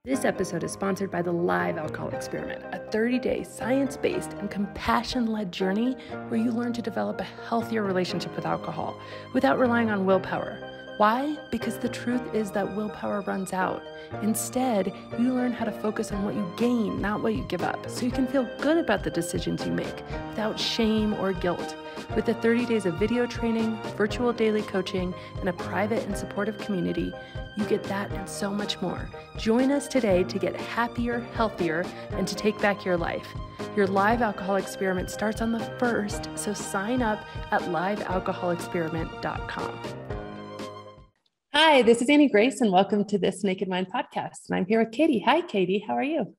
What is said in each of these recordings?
This episode is sponsored by the Live Alcohol Experiment, a 30-day science-based and compassion-led journey where you learn to develop a healthier relationship with alcohol without relying on willpower. Why? Because the truth is that willpower runs out. Instead, you learn how to focus on what you gain, not what you give up, so you can feel good about the decisions you make without shame or guilt. With the 30 days of video training, virtual daily coaching, and a private and supportive community, you get that and so much more. Join us today to get happier, healthier, and to take back your life. Your Live Alcohol Experiment starts on the 1st, so sign up at livealcoholexperiment.com. Hi, this is Annie Grace, and welcome to this Naked Mind podcast. And I'm here with Katie. Hi, Katie. How are you?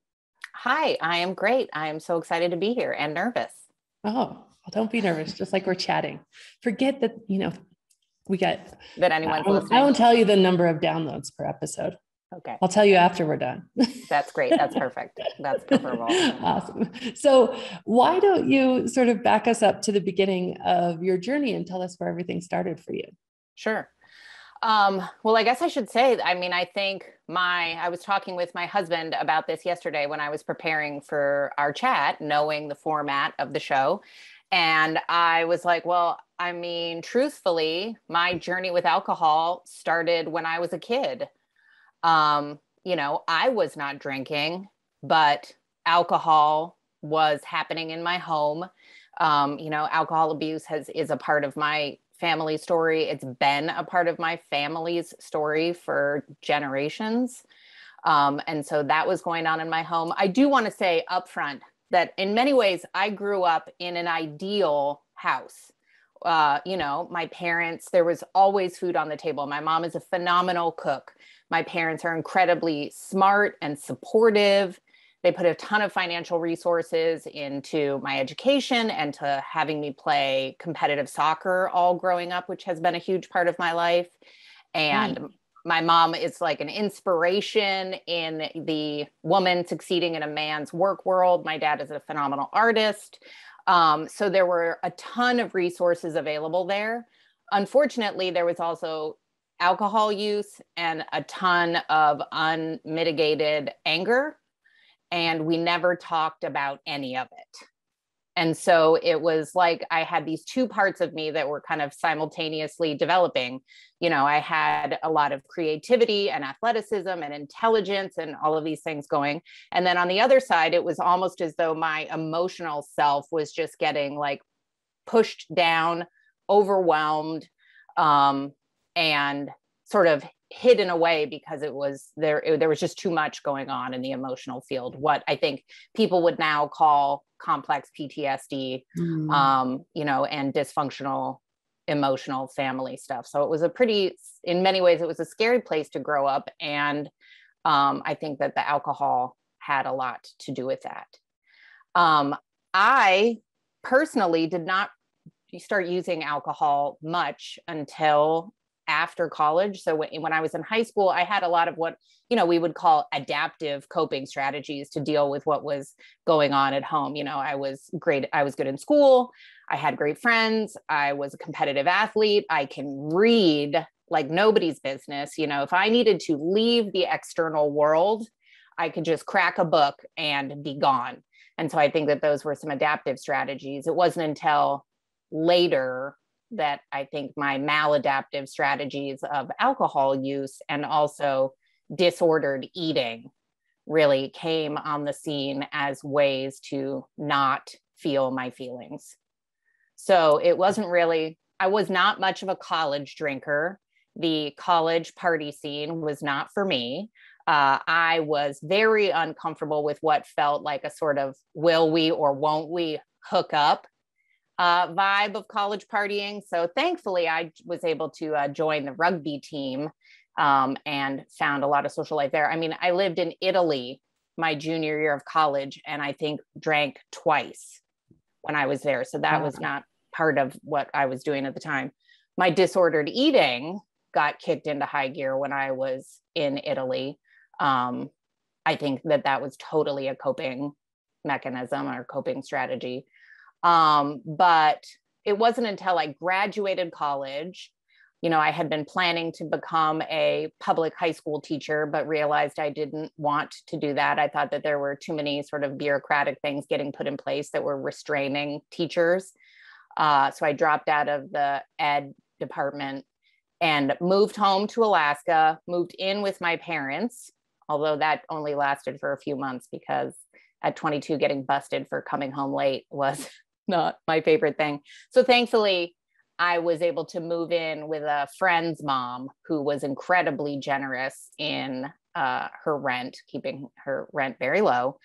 Hi, I am great. I am so excited to be here and nervous. Oh, well, don't be nervous. Just like we're chatting. Forget that, we got that anyone's listening. I won't tell you the number of downloads per episode. Okay. I'll tell you after we're done. That's great. That's perfect. That's preferable. Awesome. So why don't you sort of back us up to the beginning of your journey and tell us where everything started for you? Sure. Well, I guess I should say, I think I was talking with my husband about this yesterday when I was preparing for our chat, knowing the format of the show. And I was like, well, truthfully, my journey with alcohol started when I was a kid. I was not drinking, but alcohol was happening in my home. Alcohol abuse is a part of my family story. It's been a part of my family's story for generations. And so that was going on in my home. I do want to say upfront that in many ways, I grew up in an ideal house. My parents, there was always food on the table. My mom is a phenomenal cook. My parents are incredibly smart and supportive. They put a ton of financial resources into my education and to having me play competitive soccer all growing up, which has been a huge part of my life. And my mom is like an inspiration in the woman succeeding in a man's work world. My dad is a phenomenal artist. So there were a ton of resources available there. Unfortunately, there was also alcohol use and a ton of unmitigated anger. And we never talked about any of it. And so it was like I had these two parts of me that were kind of simultaneously developing. I had a lot of creativity and athleticism and intelligence and all of these things going. And then on the other side, it was almost as though my emotional self was just getting like pushed down, overwhelmed, and sort of hidden away because it was there was just too much going on in the emotional field, what I think people would now call complex PTSD, and dysfunctional emotional family stuff. So it was in many ways, it was a scary place to grow up. And I think that the alcohol had a lot to do with that. I personally did not start using alcohol much until after college. So when I was in high school, I had a lot of what, we would call adaptive coping strategies to deal with what was going on at home. I was great. I was good in school. I had great friends. I was a competitive athlete. I can read like nobody's business. If I needed to leave the external world, I could just crack a book and be gone. And so I think that those were some adaptive strategies. It wasn't until later that I think my maladaptive strategies of alcohol use and also disordered eating really came on the scene as ways to not feel my feelings. So it wasn't really, I was not much of a college drinker. The college party scene was not for me. I was very uncomfortable with what felt like a sort of will we or won't we hook up vibe of college partying. So thankfully I was able to join the rugby team and found a lot of social life there. I lived in Italy my junior year of college and I think drank twice when I was there. So that was not part of what I was doing at the time. My disordered eating got kicked into high gear when I was in Italy. I think that was totally a coping mechanism or coping strategy. But it wasn't until I graduated college I had been planning to become a public high school teacher, but realized I didn't want to do that. I thought that there were too many sort of bureaucratic things getting put in place that were restraining teachers. So I dropped out of the ed department and moved home to Alaska, moved in with my parents, although that only lasted for a few months because at 22, getting busted for coming home late was not my favorite thing. So thankfully, I was able to move in with a friend's mom who was incredibly generous in her rent, keeping her rent very low.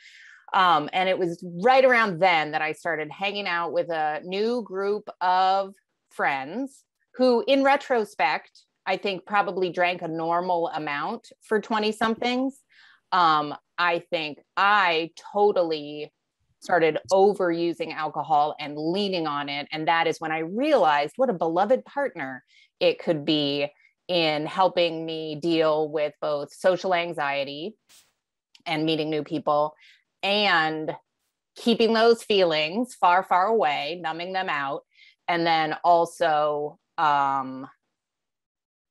And it was right around then that I started hanging out with a new group of friends who, in retrospect, I think probably drank a normal amount for 20 somethings. I think I totally started overusing alcohol and leaning on it. And that is when I realized what a beloved partner it could be in helping me deal with both social anxiety and meeting new people and keeping those feelings far, far away, numbing them out. And then also,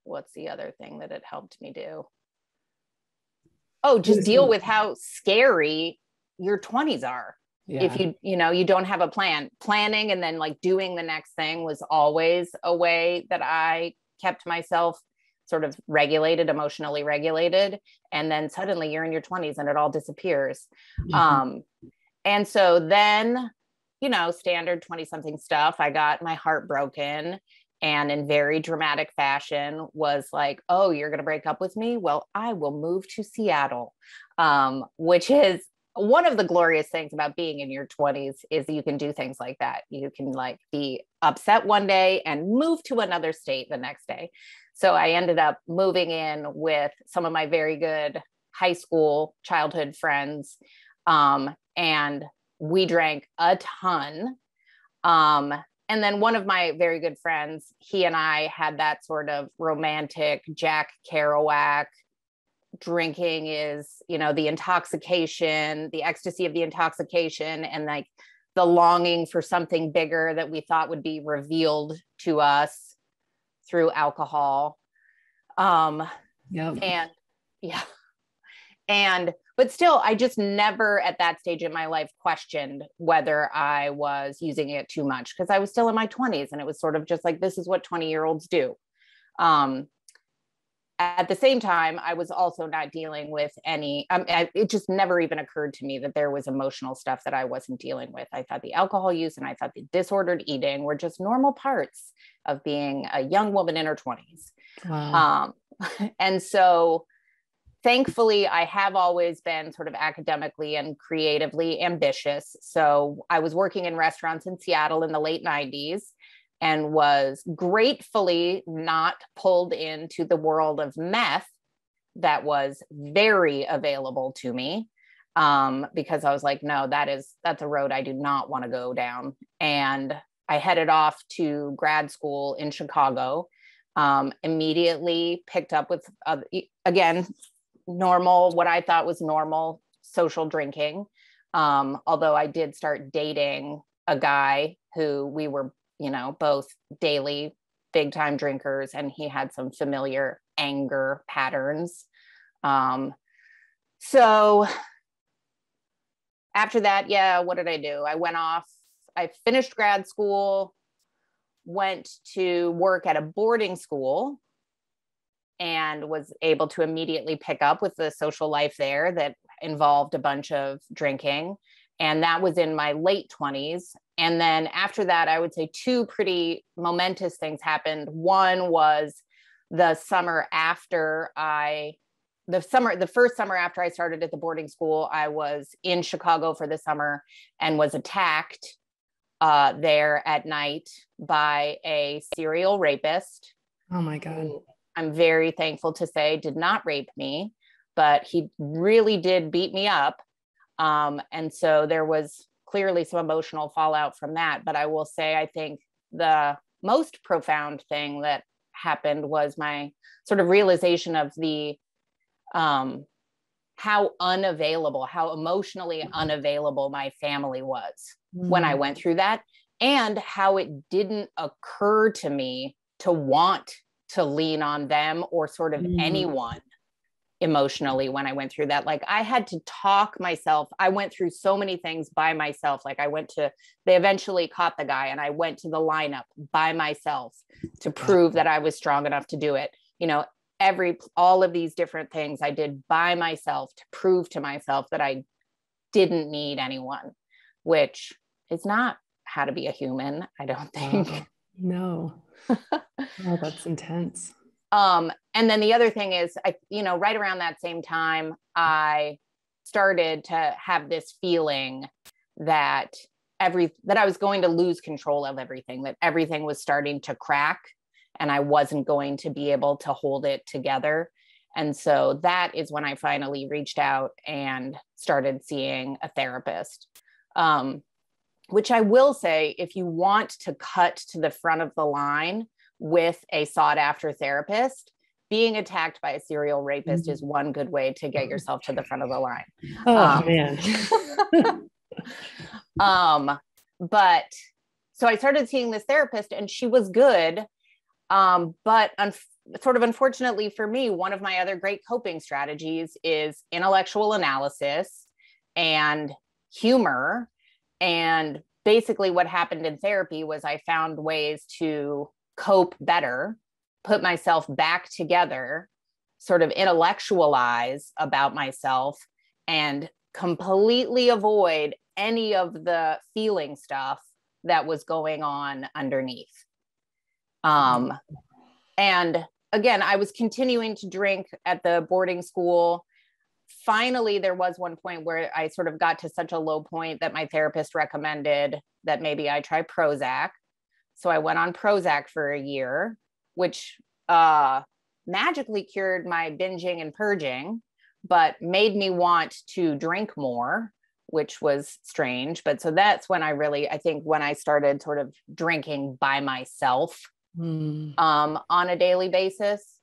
what's the other thing that it helped me do? Oh, just deal with how scary your 20s are. Yeah. If you don't have a planning and then like doing the next thing was always a way that I kept myself sort of regulated, emotionally regulated. And then suddenly you're in your 20s and it all disappears. Mm-hmm. And so then, standard 20 something stuff, I got my heart broken and in very dramatic fashion was like, oh, you're going to break up with me? Well, I will move to Seattle, which is one of the glorious things about being in your 20s is you can do things like that. You can like be upset one day and move to another state the next day. So I ended up moving in with some of my very good high school childhood friends. And we drank a ton. And then one of my very good friends, he and I had that sort of romantic Jack Kerouac, drinking is, the intoxication, the ecstasy of the intoxication, and like the longing for something bigger that we thought would be revealed to us through alcohol. But still, I just never at that stage in my life questioned whether I was using it too much because I was still in my 20s and it was sort of just like, this is what 20-year-olds do. At the same time, I was also not dealing with any, it just never even occurred to me that there was emotional stuff that I wasn't dealing with. I thought the alcohol use and I thought the disordered eating were just normal parts of being a young woman in her 20s. Wow. And so thankfully, I have always been sort of academically and creatively ambitious. So I was working in restaurants in Seattle in the late 90s. And was gratefully not pulled into the world of meth that was very available to me because I was like, no, that's a road I do not want to go down. And I headed off to grad school in Chicago, immediately picked up with, again, what I thought was normal social drinking. Although I did start dating a guy who we were both daily big time drinkers, and he had some familiar anger patterns. So after that, what did I do? I finished grad school, went to work at a boarding school and was able to immediately pick up with the social life there that involved a bunch of drinking. And that was in my late 20s. And then after that, I would say two pretty momentous things happened. One was the first summer after I started at the boarding school, I was in Chicago for the summer and was attacked there at night by a serial rapist. Oh my God. I'm very thankful to say did not rape me, but he really did beat me up. And so there was clearly some emotional fallout from that. But I will say, I think the most profound thing that happened was my sort of realization of the, how emotionally unavailable my family was when I went through that, and how it didn't occur to me to want to lean on them or sort of anyone emotionally when I went through that. Like I had to talk myself. I went through so many things by myself. Like they eventually caught the guy and I went to the lineup by myself to prove that I was strong enough to do it. You know, all of these different things I did by myself to prove to myself that I didn't need anyone, which is not how to be a human, I don't think. No. Oh, that's intense. And then the other thing is, right around that same time, I started to have this feeling that I was going to lose control of everything, that everything was starting to crack and I wasn't going to be able to hold it together. And so that is when I finally reached out and started seeing a therapist. Which I will say, if you want to cut to the front of the line with a sought after therapist, being attacked by a serial rapist is one good way to get yourself to the front of the line. Oh, man. But so I started seeing this therapist and she was good. But sort of unfortunately for me, one of my other great coping strategies is intellectual analysis and humor. And basically what happened in therapy was I found ways to cope better, put myself back together, sort of intellectualize about myself and completely avoid any of the feeling stuff that was going on underneath. And again, I was continuing to drink at the boarding school. Finally, there was one point where I sort of got to such a low point that my therapist recommended that maybe I try Prozac. So I went on Prozac for a year, which magically cured my binging and purging, but made me want to drink more, which was strange. But so that's when I think when I started sort of drinking by myself on a daily basis.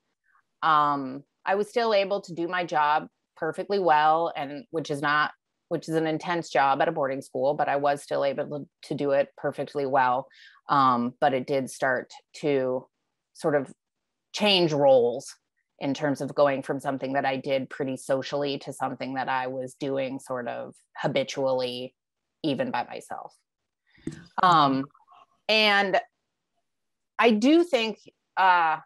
I was still able to do my job perfectly well, and which is an intense job at a boarding school, but I was still able to do it perfectly well. But it did start to sort of change roles in terms of going from something that I did pretty socially to something that I was doing sort of habitually, even by myself. And I do think, I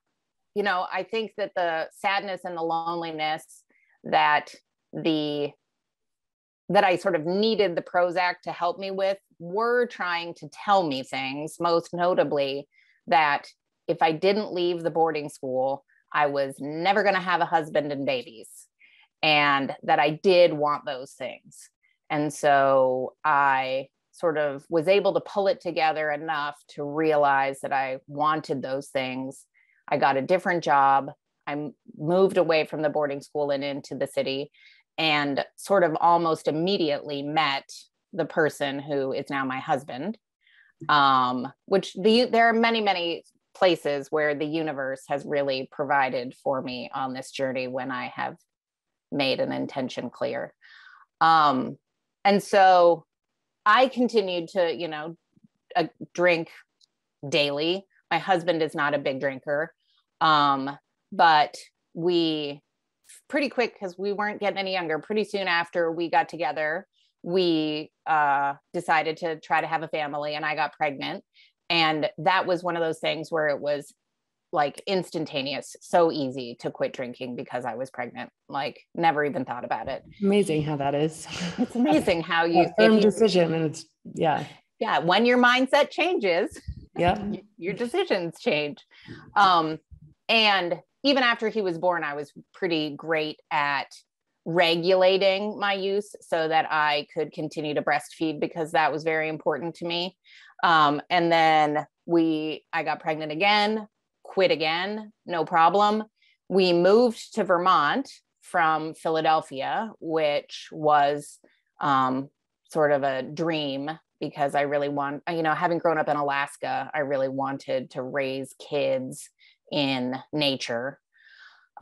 think that the sadness and the loneliness that I sort of needed the Prozac to help me with were trying to tell me things, most notably that if I didn't leave the boarding school, I was never going to have a husband and babies, and that I did want those things. And so I sort of was able to pull it together enough to realize that I wanted those things. I got a different job. I moved away from the boarding school and into the city, and sort of almost immediately met the person who is now my husband, there are many, many places where the universe has really provided for me on this journey when I have made an intention clear. And so I continued to, drink daily. My husband is not a big drinker. But we pretty quick, because we weren't getting any younger, pretty soon after we got together, we decided to try to have a family, and I got pregnant. And that was one of those things where it was like instantaneous, so easy to quit drinking because I was pregnant, like never even thought about it. Amazing how that is. It's amazing how firm decision. And it's, yeah. When your mindset changes, your decisions change. And even after he was born, I was pretty great at regulating my use so that I could continue to breastfeed, because that was very important to me. And then I got pregnant again, quit again, no problem. We moved to Vermont from Philadelphia, which was sort of a dream, because I really having grown up in Alaska, I really wanted to raise kids in nature.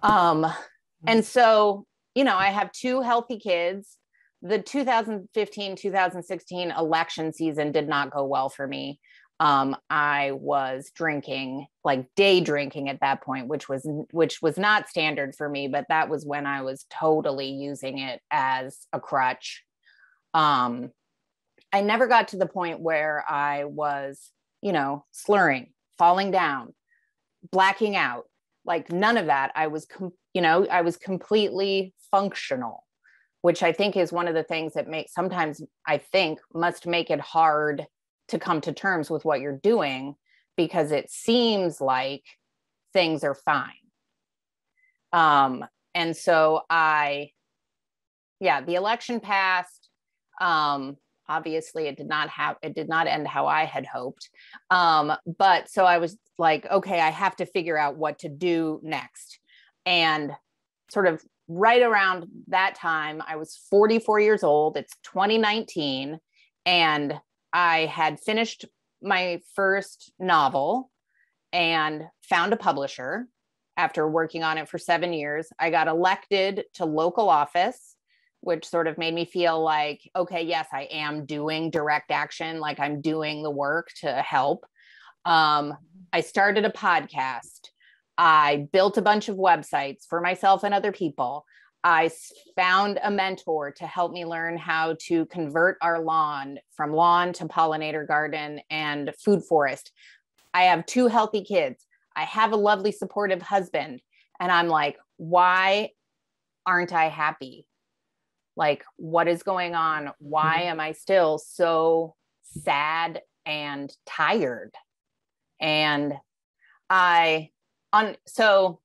And so, I have two healthy kids. The 2015-2016 election season did not go well for me. I was drinking, like day drinking at that point, which was not standard for me, but that was when I was totally using it as a crutch. I never got to the point where I was, slurring, falling down, blacking out, like none of that. I was completely functional, which I think is one of the things that sometimes I think must make it hard to come to terms with what you're doing, because it seems like things are fine. And so the election passed. Obviously it did not end how I had hoped. But so I was like, okay, I have to figure out what to do next. And sort of right around that time, I was 44 years old. It's 2019. And I had finished my first novel and found a publisher after working on it for 7 years. I got elected to local office, which sort of made me feel like, okay, yes, I am doing direct action. Like I'm doing the work to help. I started a podcast. I built a bunch of websites for myself and other people. I found a mentor to help me learn how to convert our lawn from lawn to pollinator garden and food forest. I have 2 healthy kids. I have a lovely, supportive husband. And I'm like, why aren't I happy? Like, what is going on? Why am I still so sad and tired? And so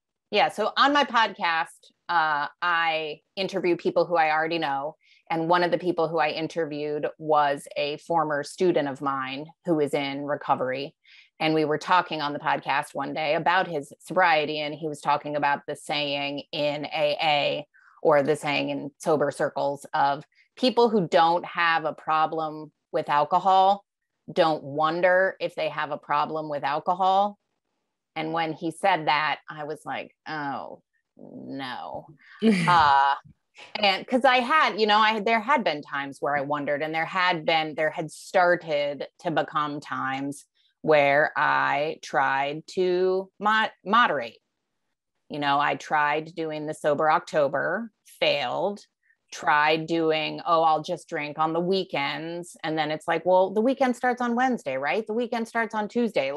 on my podcast, I interview people who I already know. And one of the people who I interviewed was a former student of mine who is in recovery. And we were talking on the podcast one day about his sobriety. And he was talking about the saying in AA, or the saying in sober circles, of people who don't have a problem with alcohol don't wonder if they have a problem with alcohol. And when he said that, I was like, oh, no. And because I had, there had been times where I wondered, and there had started to become times where I tried to moderate. I tried doing the sober October, failed, tried doing, I'll just drink on the weekends. And then it's like, well, the weekend starts on Wednesday, right? The weekend starts on Tuesday,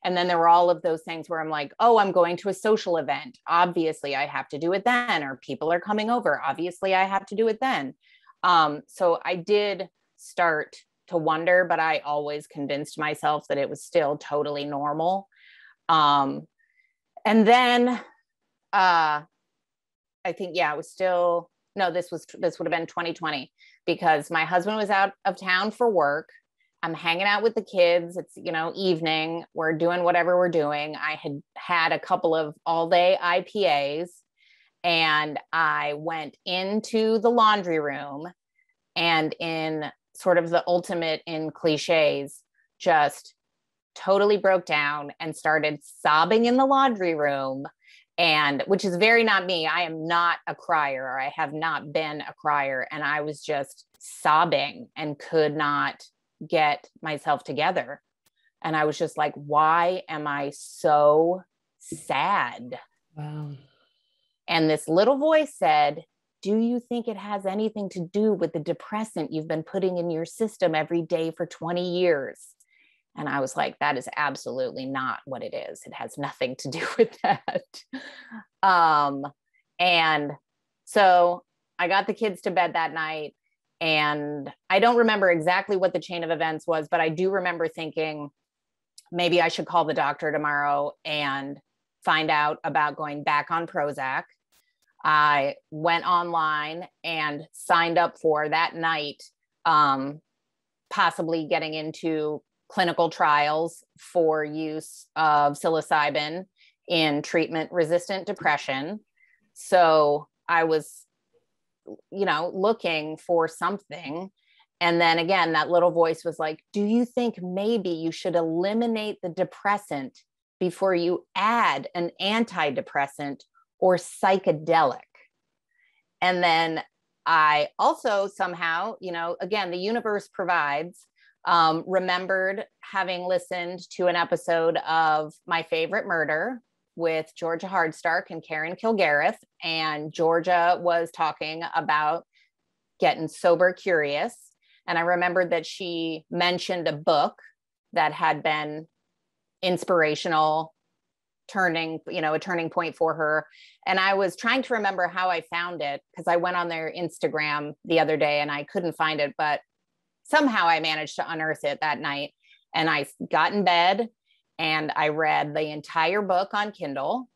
and then there were all of those things where I'm like, I'm going to a social event. Obviously I have to do it then, or people are coming over. Obviously I have to do it then. So I did start to wonder, but I always convinced myself that it was still totally normal. And then I think, it was still, no, this would have been 2020, because my husband was out of town for work. I'm hanging out with the kids. It's, evening, we're doing whatever we're doing. I had a couple of all day IPAs, and I went into the laundry room, and in sort of the ultimate in cliches, just totally broke down and started sobbing in the laundry room. And which is very not me. I am not a crier, or I have not been a crier. And I was just sobbing and could not get myself together. And I was just like, why am I so sad? Wow. And this little voice said, do you think it has anything to do with the depressant you've been putting in your system every day for 20 years? And I was like, that is absolutely not what it is. It has nothing to do with that. And so I got the kids to bed that night, and I don't remember exactly what the chain of events was, but I do remember thinking, maybe I should call the doctor tomorrow and find out about going back on Prozac. I went online and signed up for that night, possibly getting into clinical trials for use of psilocybin in treatment-resistant depression. So I was, looking for something. And then again, that little voice was like, do you think maybe you should eliminate the depressant before you add an antidepressant or psychedelic? And then I also somehow, again, the universe provides. Remembered having listened to an episode of My Favorite Murder with Georgia Hardstark and Karen Kilgariff. And Georgia was talking about getting sober curious. And I remembered that she mentioned a book that had been inspirational, a turning point for her. And I was trying to remember how I found it, because I went on their Instagram the other day and I couldn't find it, but somehow I managed to unearth it that night. And I got in bed and I read the entire book on Kindle.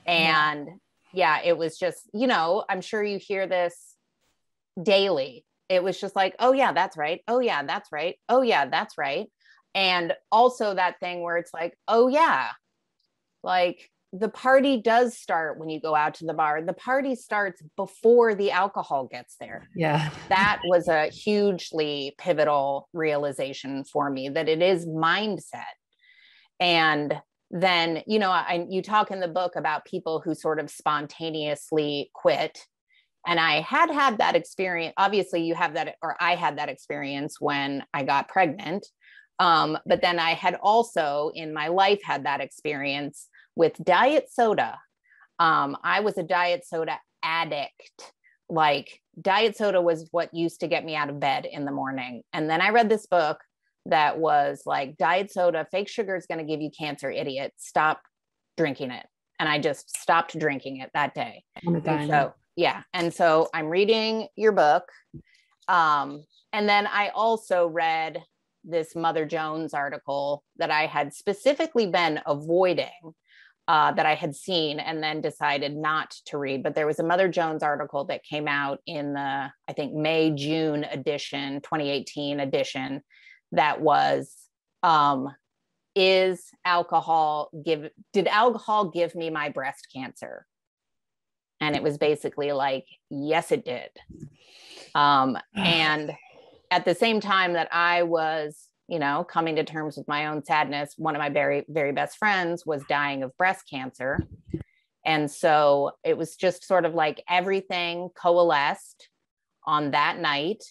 And yeah, it was just, I'm sure you hear this daily. It was just like, oh yeah, that's right. Oh yeah, that's right. Oh yeah, that's right. And also that thing where it's like, oh yeah, like the party does start when you go out to the bar. The party starts before the alcohol gets there. Yeah. That was a hugely pivotal realization for me, that it is mindset. And then, you talk in the book about people who sort of spontaneously quit. And I had that experience. Obviously you have that, or I had that experience when I got pregnant. But then I had also in my life had that experience with diet soda. I was a diet soda addict. Like diet soda was what used to get me out of bed in the morning. And then I read this book that was like, diet soda, fake sugar is going to give you cancer, idiot. Stop drinking it. And I just stopped drinking it that day. And so, yeah. And so I'm reading your book. And then I also read this Mother Jones article that I had specifically been avoiding, that I had seen and then decided not to read. But there was a Mother Jones article that came out in the, I think, May-June edition, 2018 edition, that was, did alcohol give me my breast cancer? And it was basically like, yes, it did. And at the same time that I was, coming to terms with my own sadness, one of my very, very best friends was dying of breast cancer. And so it was just sort of like everything coalesced on that night.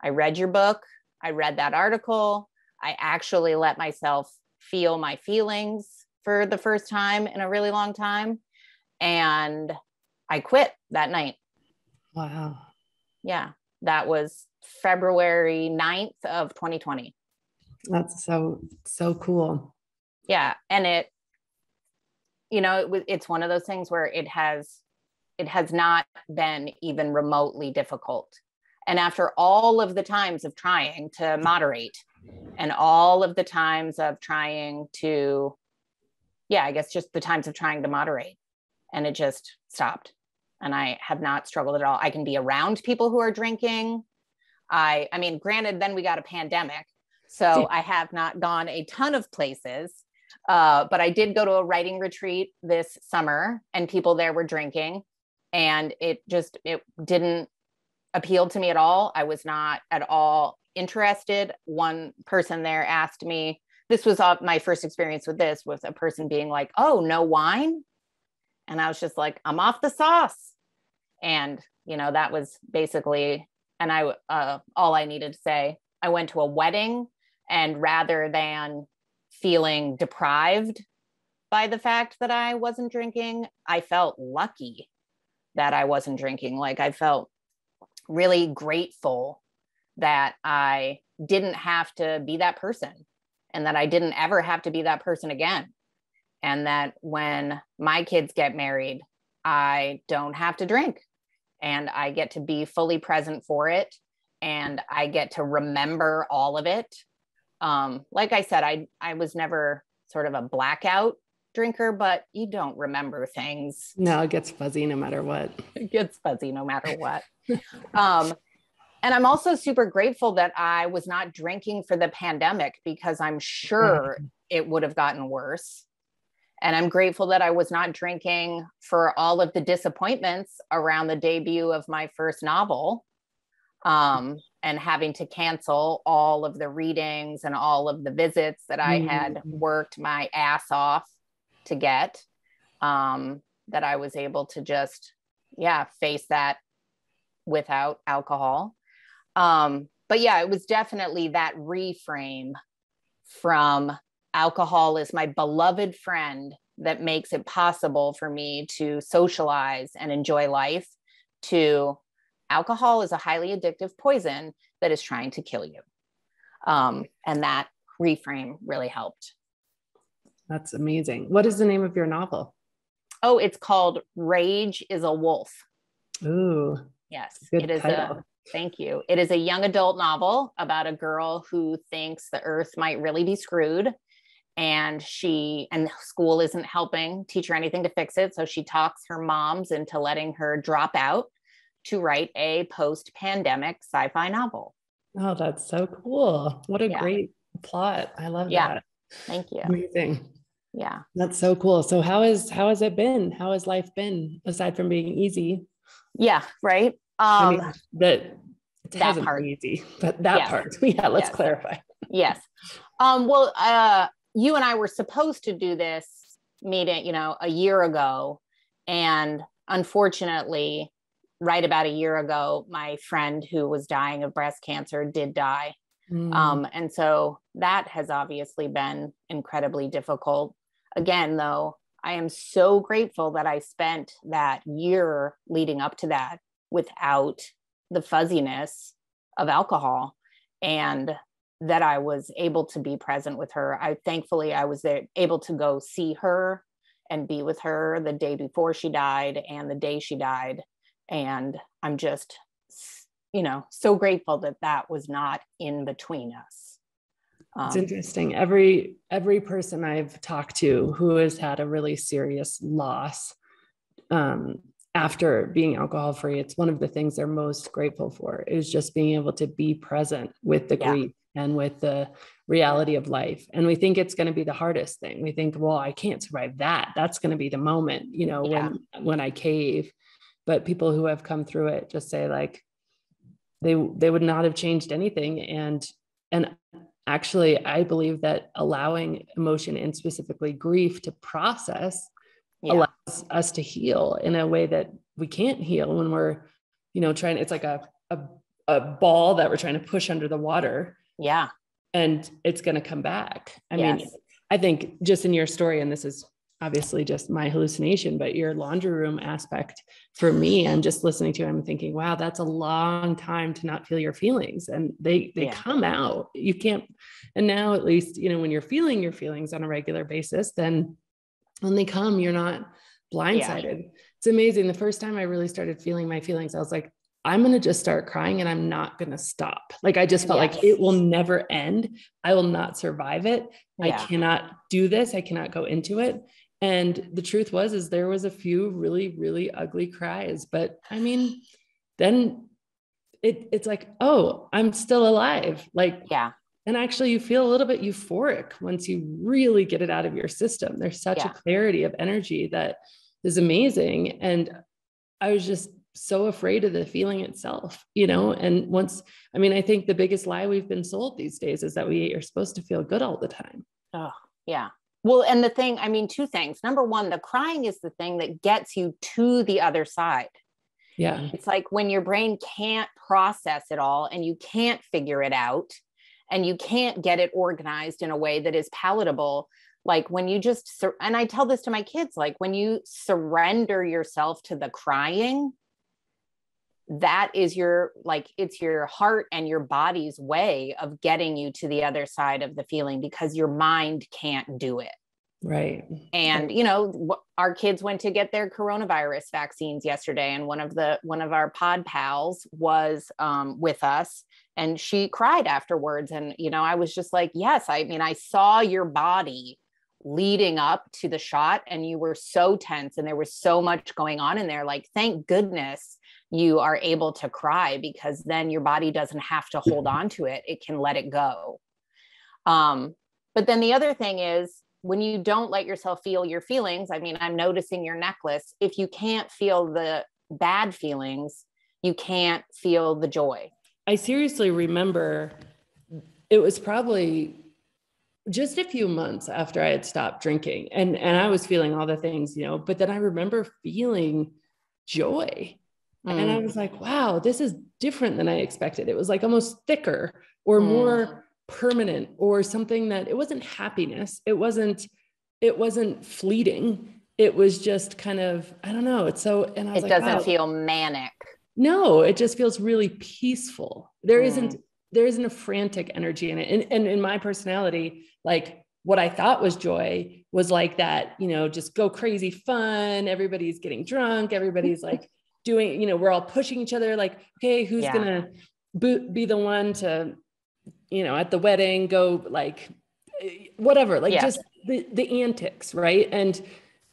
I read your book. I read that article. I actually let myself feel my feelings for the first time in a really long time. And I quit that night. Wow. Yeah. That was February 9th of 2020. That's so cool. Yeah. And it's one of those things where it has not been even remotely difficult. And after all of the times of trying to moderate and all of the times of trying to, I guess just the times of trying to moderate, and it just stopped. And I have not struggled at all. I can be around people who are drinking. I mean, granted, then we got a pandemic, so I have not gone a ton of places, but I did go to a writing retreat this summer and people there were drinking, and it didn't appeal to me at all. I was not at all interested. One person there asked me, this was my first experience with this, with a person being like, oh, no wine? And I was just like, I'm off the sauce. And, that was basically, and all I needed to say. I went to a wedding, and rather than feeling deprived by the fact that I wasn't drinking, I felt lucky that I wasn't drinking. Like I felt really grateful that I didn't have to be that person, and that I didn't ever have to be that person again. And that when my kids get married, I don't have to drink, and I get to be fully present for it. And I get to remember all of it. Like I said, I was never sort of a blackout drinker, but you don't remember things. No, it gets fuzzy no matter what. It gets fuzzy no matter what. And I'm also super grateful that I was not drinking for the pandemic, because I'm sure it would have gotten worse. And I'm grateful that I was not drinking for all of the disappointments around the debut of my first novel, and having to cancel all of the readings and all of the visits that I had worked my ass off to get, that I was able to just, face that without alcohol. But yeah, it was definitely that reframe from alcohol is my beloved friend that makes it possible for me to socialize and enjoy life, to alcohol is a highly addictive poison that is trying to kill you. And that reframe really helped. That's amazing. What is the name of your novel? Oh, it's called Rage is a Wolf. Ooh, yes, good it is title. Thank you. It is a young adult novel about a girl who thinks the earth might really be screwed, and school isn't helping teach her anything to fix it. So she talks her moms into letting her drop out to write a post-pandemic sci-fi novel. Oh, that's so cool. What a great plot. I love that. Thank you. Amazing. Yeah. That's so cool. So how has it been? How has life been aside from being easy? Yeah, right. I mean, that hasn't part been easy, but that part. Yeah, let's clarify. Yes. Well, you and I were supposed to do this meeting, a year ago. And unfortunately, right about a year ago, my friend who was dying of breast cancer did die. And so that has obviously been incredibly difficult. Again, though, I am so grateful that I spent that year leading up to that without the fuzziness of alcohol, and that I was able to be present with her. Thankfully I was able to go see her and be with her the day before she died and the day she died. And I'm just, so grateful that that was not in between us. It's interesting. Every person I've talked to who has had a really serious loss, after being alcohol free, it's one of the things they're most grateful for is just being able to be present with the grief and with the reality of life. And we think it's going to be the hardest thing. We think, well, I can't survive that. That's going to be the moment, when I cave. But people who have come through it just say like, they would not have changed anything. And actually, I believe that allowing emotion and specifically grief to process allows us to heal in a way that we can't heal when we're, trying. It's like a ball that we're trying to push under the water. Yeah. And it's going to come back. I mean, I think just in your story, and this is obviously just my hallucination, but your laundry room aspect for me, I'm just listening to it, I'm thinking, wow, that's a long time to not feel your feelings. And they come out. You can't. And now at least, when you're feeling your feelings on a regular basis, then when they come, you're not blindsided. It's amazing. The first time I really started feeling my feelings, I was like, I'm going to just start crying and I'm not going to stop. Like, I just felt like it will never end. I will not survive it. I cannot do this. I cannot go into it. And the truth is there was a few really, really ugly cries, but I mean, then it's like, oh, I'm still alive. Like, and actually you feel a little bit euphoric once you really get it out of your system. There's such a clarity of energy that is amazing. And I was just so afraid of the feeling itself, and I think the biggest lie we've been sold these days is that we are supposed to feel good all the time. Oh, yeah. Well, and two things. Number one, the crying is the thing that gets you to the other side. Yeah. It's like when your brain can't process it all and you can't figure it out and you can't get it organized in a way that is palatable. Like when you and I tell this to my kids, like when you surrender yourself to the crying, that is it's your heart and your body's way of getting you to the other side of the feeling, because your mind can't do it. Right. And, our kids went to get their coronavirus vaccines yesterday. And one of our pod pals was with us, and she cried afterwards. And, I was just like, yes, I saw your body leading up to the shot and you were so tense and there was so much going on in there. Like, thank goodness you are able to cry, because then your body doesn't have to hold on to it. It can let it go. But then the other thing is, when you don't let yourself feel your feelings, I'm noticing your necklace. If you can't feel the bad feelings, you can't feel the joy. I seriously remember it was probably just a few months after I had stopped drinking, and I was feeling all the things, but then I remember feeling joy. And I was like, wow, this is different than I expected. It was like almost thicker or more permanent, or something that it wasn't happiness. It wasn't fleeting. It was just kind of, I don't know. It's so, and I was It like, doesn't wow. feel manic. No, it just feels really peaceful. There isn't a frantic energy in it. And in my personality, like what I thought was joy was like that, just go crazy fun. Everybody's getting drunk. Everybody's like doing, we're all pushing each other. Like, okay, who's going to be the one to, at the wedding, go like, whatever, like just the antics. Right.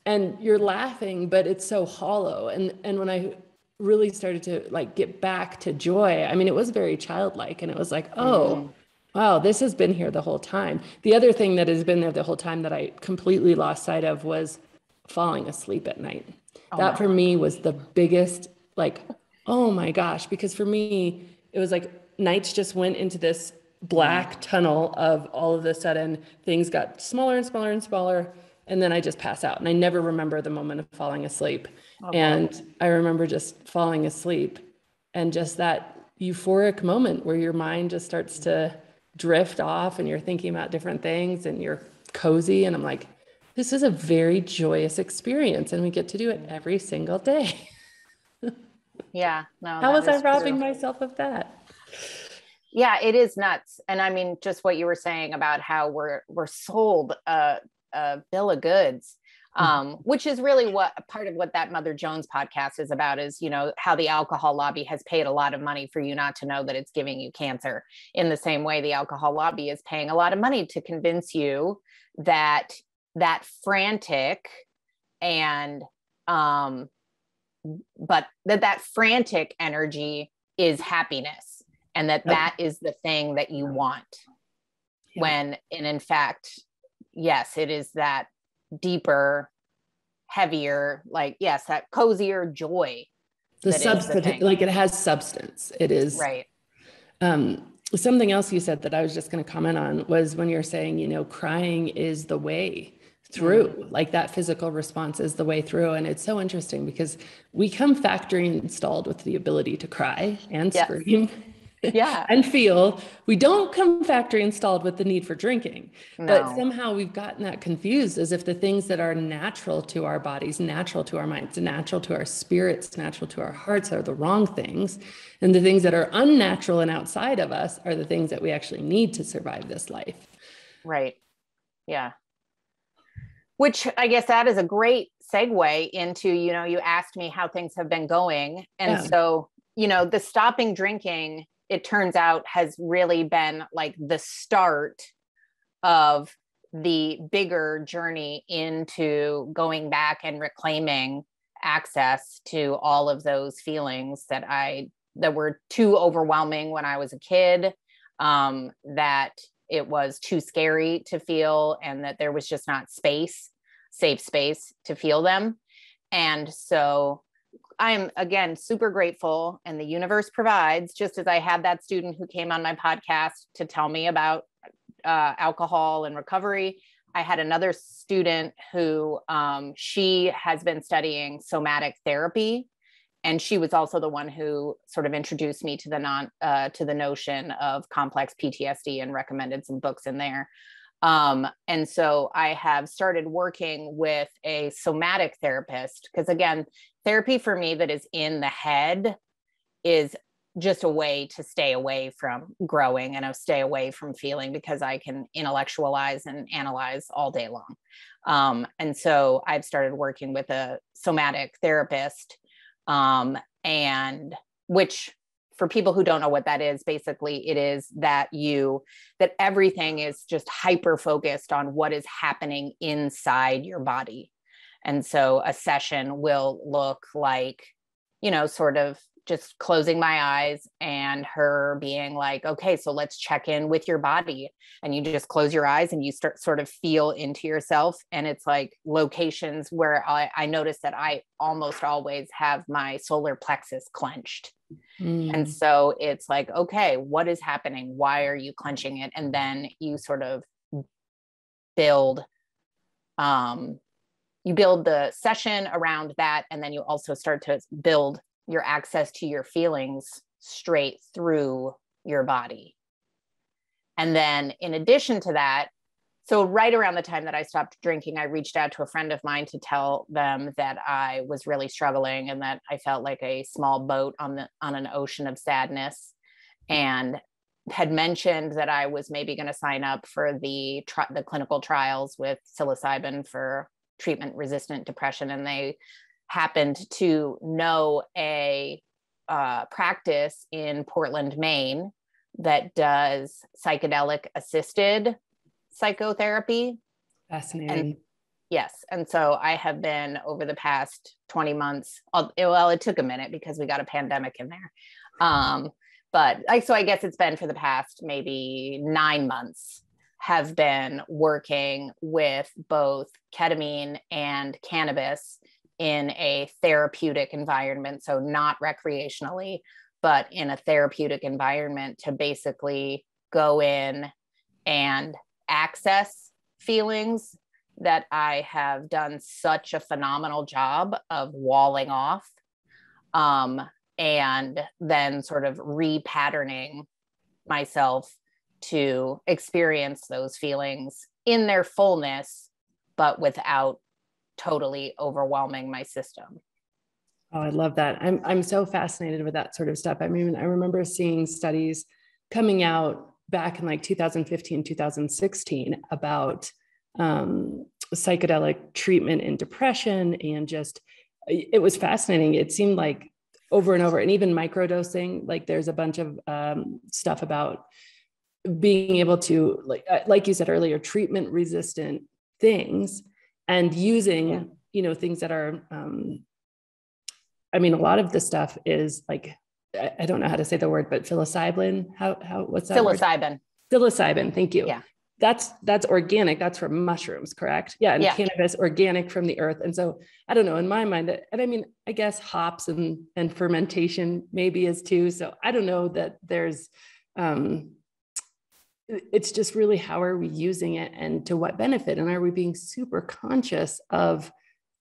And you're laughing, but it's so hollow. And when I really started to like get back to joy, I mean, it was very childlike, and it was like, oh, wow, this has been here the whole time. The other thing that has been there the whole time that I completely lost sight of was falling asleep at night. That for me was the biggest, like, oh my gosh, because for me, it was like nights just went into this black tunnel of all of a sudden things got smaller and smaller and smaller. And then I just pass out, and I never remember the moment of falling asleep. And I remember just falling asleep and just that euphoric moment where your mind just starts to drift off and you're thinking about different things and you're cozy. And I'm like, this is a very joyous experience, and we get to do it every single day. Yeah, no. How was I robbing myself of that? Yeah, it is nuts. And I mean, just what you were saying about how we're sold a bill of goods, which is really what part of what that Mother Jones podcast is about, is, how the alcohol lobby has paid a lot of money for you not to know that it's giving you cancer. In the same way, the alcohol lobby is paying a lot of money to convince you that frantic and, but that frantic energy is happiness, and that is the thing that you want. And in fact, yes, it is that deeper, heavier, like, yes, that cozier joy. The substance, like it has substance. It is. Right. Something else you said that I was just going to comment on was when you're saying, crying is the way through, like that physical response is the way through. And it's so interesting because we come factory installed with the ability to cry and scream. And feel. We don't come factory installed with the need for drinking. But somehow we've gotten that confused, as if the things that are natural to our bodies, natural to our minds, natural to our spirits, natural to our hearts are the wrong things. And the things that are unnatural and outside of us are the things that we actually need to survive this life. Right. Yeah. Which I guess that is a great segue into, you asked me how things have been going. And so, the stopping drinking, it turns out, has really been like the start of the bigger journey into going back and reclaiming access to all of those feelings that were too overwhelming when I was a kid, that it was too scary to feel, and that there was just not safe space to feel them. And so I'm, again, super grateful, and the universe provides, just as I had that student who came on my podcast to tell me about alcohol and recovery. I had another student who she has been studying somatic therapy, and she was also the one who sort of introduced me to the notion of complex PTSD and recommended some books in there. And so I have started working with a somatic therapist, because again, therapy for me that is in the head is just a way to stay away from growing and stay away from feeling, because I can intellectualize and analyze all day long. And so I've started working with a somatic therapist, and which, for people who don't know what that is, basically it is that everything is just hyper focused on what is happening inside your body. And so a session will look like, sort of just closing my eyes and her being like, okay, so let's check in with your body. And you just close your eyes and you start sort of feel into yourself. And it's like locations where I notice that I almost always have my solar plexus clenched. And so it's like, okay, what is happening? Why are you clenching it? And then you sort of build the session around that. And then you also start to build your access to your feelings straight through your body. And then in addition to that, so right around the time that I stopped drinking, I reached out to a friend of mine to tell them that I was really struggling and that I felt like a small boat on an ocean of sadness, and had mentioned that I was maybe going to sign up for the clinical trials with psilocybin for treatment-resistant depression. And they happened to know a practice in Portland, Maine, that does psychedelic assisted psychotherapy. Fascinating. And yes. And so I have been, over the past 20 months, well, it took a minute because we got a pandemic in there. So I guess it's been for the past maybe 9 months, have been working with both ketamine and cannabis in a therapeutic environment. So not recreationally, but in a therapeutic environment, to basically go in and access feelings that I have done such a phenomenal job of walling off, and then sort of repatterning myself to experience those feelings in their fullness, but without totally overwhelming my system. Oh, I love that. I'm so fascinated with that sort of stuff. I mean, I remember seeing studies coming out back in like 2015, 2016 about psychedelic treatment in depression, and just, it was fascinating. It seemed like over and over, and even microdosing, like there's a bunch of stuff about being able to, like you said earlier, treatment resistant things, and using, things that are, I mean, a lot of the stuff is like, I don't know how to say the word, but psilocybin, what's that Psilocybin. word? Psilocybin. Thank you. Yeah. That's organic. That's from mushrooms, correct? Yeah. And cannabis, organic from the earth. And so I don't know, in my mind, and I mean, I guess hops and fermentation maybe is too. So I don't know that there's, it's just really, how are we using it and to what benefit? And are we being super conscious of,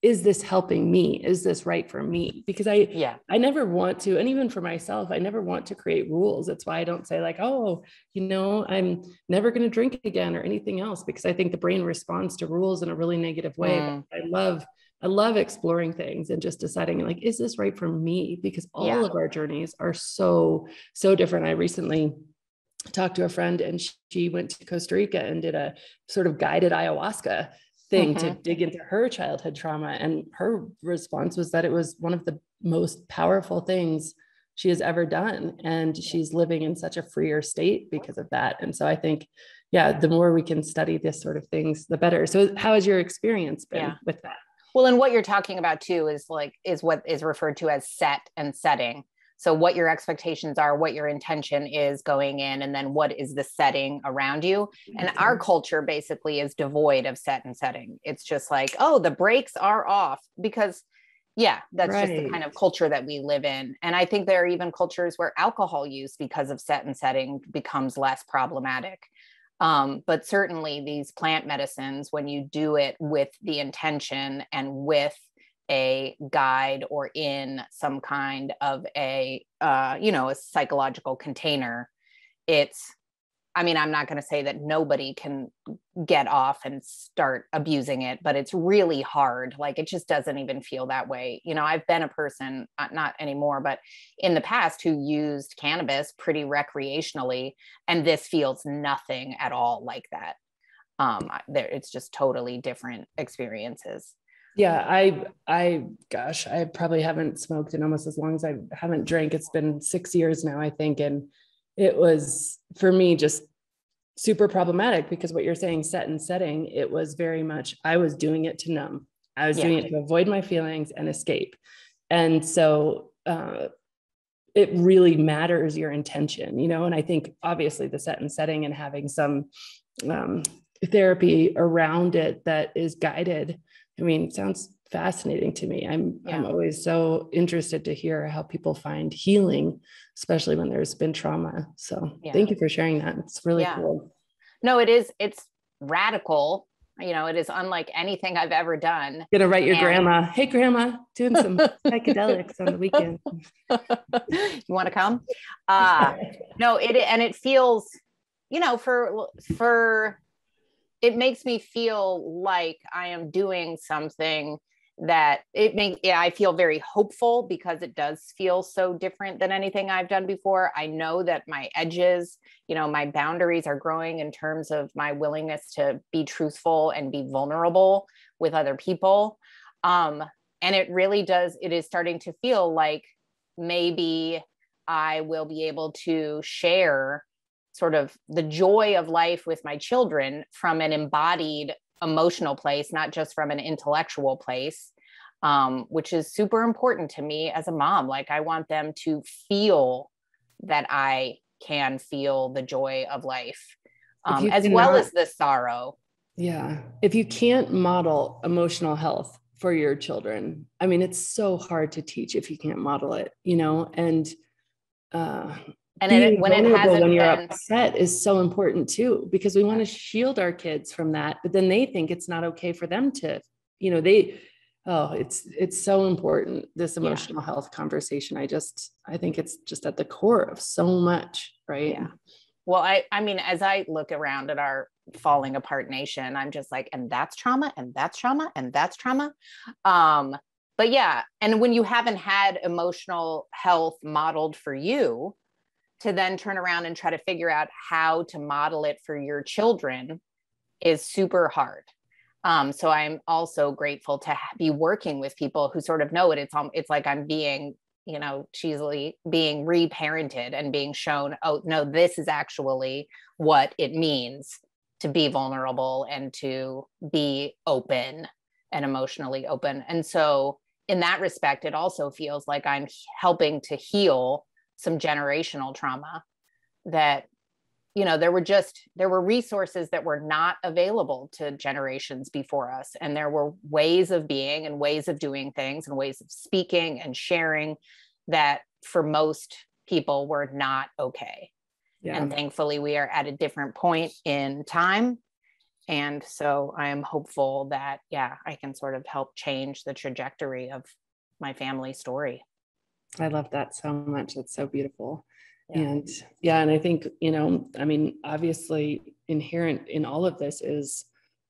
is this helping me? Is this right for me? Because I never want to, and even for myself, I never want to create rules. That's why I don't say like, oh, I'm never going to drink again or anything else, because I think the brain responds to rules in a really negative way. But I love exploring things and just deciding like, is this right for me? Because all of our journeys are so, so different. I recently talked to a friend, and she went to Costa Rica and did a sort of guided ayahuasca thing to dig into her childhood trauma. And her response was that it was one of the most powerful things she has ever done. And she's living in such a freer state because of that. And so I think, the more we can study this sort of things, the better. So how has your experience been with that? Well, and what you're talking about too is what is referred to as set and setting. So what your expectations are, what your intention is going in, and then what is the setting around you. And our culture basically is devoid of set and setting. It's just like, oh, the brakes are off, because that's just the kind of culture that we live in. And I think there are even cultures where alcohol use, because of set and setting, becomes less problematic. But certainly these plant medicines, when you do it with the intention and with a guide or in some kind of a psychological container, I'm not going to say that nobody can get off and start abusing it, but it's really hard. Like, it just doesn't even feel that way. I've been a person, not anymore, but in the past, who used cannabis pretty recreationally, and this feels nothing at all like that. It's just totally different experiences. Yeah, I probably haven't smoked in almost as long as I haven't drank. It's been 6 years now, I think. And it was, for me, just super problematic, because what you're saying, set and setting, it was very much, I was doing it to numb. I was doing it to avoid my feelings and escape. And so it really matters your intention, and I think obviously the set and setting and having some therapy around it that is guided, it sounds fascinating to me. I'm always so interested to hear how people find healing, especially when there's been trauma. So thank you for sharing that. It's really cool. No, it is. It's radical. it is unlike anything I've ever done. Gonna write your grandma, hey grandma, doing some psychedelics on the weekend. You want to come? No, it feels, for it makes me feel like I am doing something that I feel very hopeful, because it does feel so different than anything I've done before. I know that my edges, my boundaries are growing in terms of my willingness to be truthful and be vulnerable with other people. And it is starting to feel like maybe I will be able to share sort of the joy of life with my children from an embodied emotional place, not just from an intellectual place, which is super important to me as a mom. Like, I want them to feel that I can feel the joy of life, as well as the sorrow. Yeah. If you can't model emotional health for your children, I mean, it's so hard to teach if you can't model it, and being vulnerable when you're upset is so important too, because we want to shield our kids from that, but then they think it's not okay for them to, it's so important, this emotional health conversation. I think it's just at the core of so much, right? Yeah. Well, I mean, as I look around at our falling apart nation, I'm just like, and that's trauma, and that's trauma, and that's trauma. But yeah, and when you haven't had emotional health modeled for you, to then turn around and try to figure out how to model it for your children is super hard. So I'm also grateful to be working with people who sort of know it. It's like I'm being, cheesily being reparented and being shown, oh no, this is actually what it means to be vulnerable and to be open and emotionally open. And so in that respect, it also feels like I'm helping to heal some generational trauma that, there were resources that were not available to generations before us. And there were ways of being and ways of doing things and ways of speaking and sharing that for most people were not okay. Yeah. And thankfully we are at a different point in time. And so I am hopeful that, I can sort of help change the trajectory of my family story. I love that so much. That's so beautiful. Yeah. And I think, I mean, obviously inherent in all of this is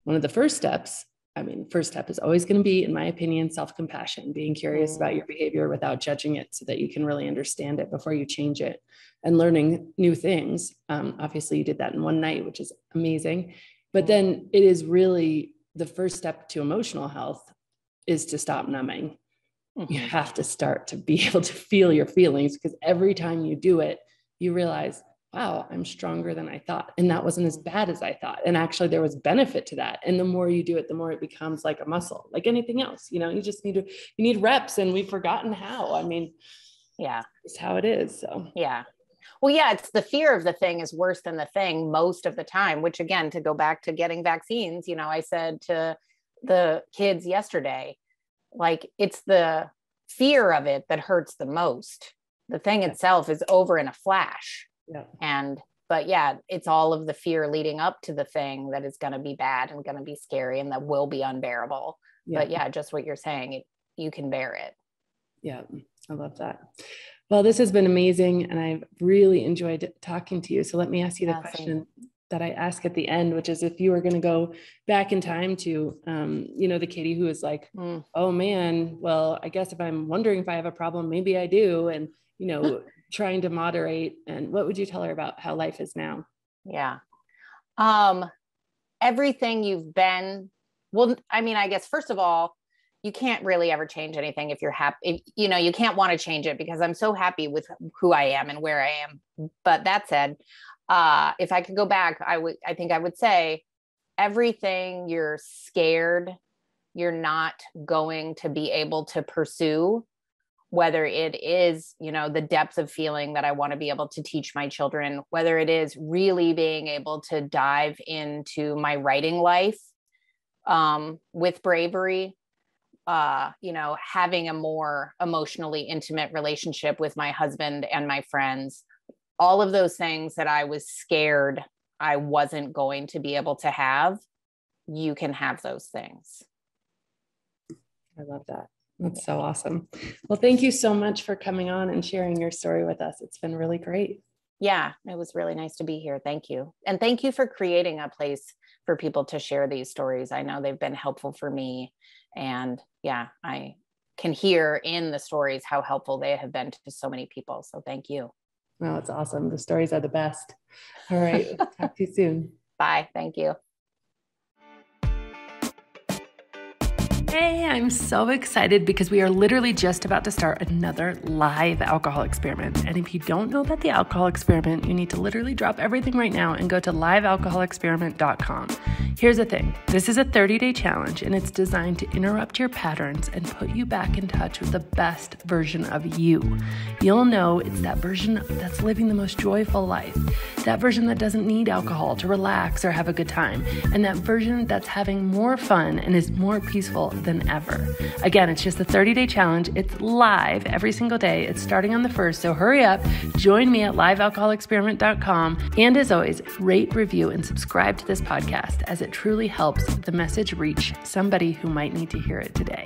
one of the first steps. I mean, first step is always going to be, in my opinion, self-compassion, being curious about your behavior without judging it so that you can really understand it before you change it, and learning new things. Obviously you did that in one night, which is amazing. But then it is really the first step to emotional health is to stop numbing. You have to start to be able to feel your feelings, because every time you do it, you realize, wow, I'm stronger than I thought. And that wasn't as bad as I thought. And actually there was benefit to that. And the more you do it, the more it becomes like a muscle, like anything else. You just you need reps, and we've forgotten how. I mean, it's how it is. So well, it's the fear of the thing is worse than the thing most of the time, which, again, to go back to getting vaccines, I said to the kids yesterday, like, it's the fear of it that hurts the most. The thing itself is over in a flash. But it's all of the fear leading up to the thing that is going to be bad and going to be scary and that will be unbearable. But just what you're saying, you can bear it. Yeah, I love that. Well, this has been amazing, and I've really enjoyed talking to you. So let me ask you the question that I ask at the end, which is, if you were going to go back in time to, the Katie who is like, oh man, well, I guess if I'm wondering if I have a problem, maybe I do. And, trying to moderate, and what would you tell her about how life is now? Everything you've been, well, I mean, I guess, first of all, you can't really ever change anything if you're happy. You can't want to change it, because I'm so happy with who I am and where I am. But that said, if I could go back, I think I would say everything you're scared you're not going to be able to pursue, whether it is, the depth of feeling that I want to be able to teach my children, whether it is really being able to dive into my writing life with bravery, having a more emotionally intimate relationship with my husband and my friends, all of those things that I was scared I wasn't going to be able to have, you can have those things. I love that. That's so awesome. Well, thank you so much for coming on and sharing your story with us. It's been really great. Yeah, it was really nice to be here. Thank you. And thank you for creating a place for people to share these stories. I know they've been helpful for me. And yeah, I can hear in the stories how helpful they have been to so many people. So thank you. Well, it's awesome. The stories are the best. All right. Talk to you soon. Bye. Thank you. Hey, I'm so excited because we are literally just about to start another live alcohol experiment. And if you don't know about the alcohol experiment, you need to literally drop everything right now and go to livealcoholexperiment.com. Here's the thing. This is a 30-day challenge, and it's designed to interrupt your patterns and put you back in touch with the best version of you. You'll know it's that version that's living the most joyful life, that version that doesn't need alcohol to relax or have a good time, and that version that's having more fun and is more peaceful than ever. Again, it's just a 30-day challenge. It's live every single day. It's starting on the 1st, so hurry up. Join me at livealcoholexperiment.com. And as always, rate, review, and subscribe to this podcast, as it truly helps the message reach somebody who might need to hear it today.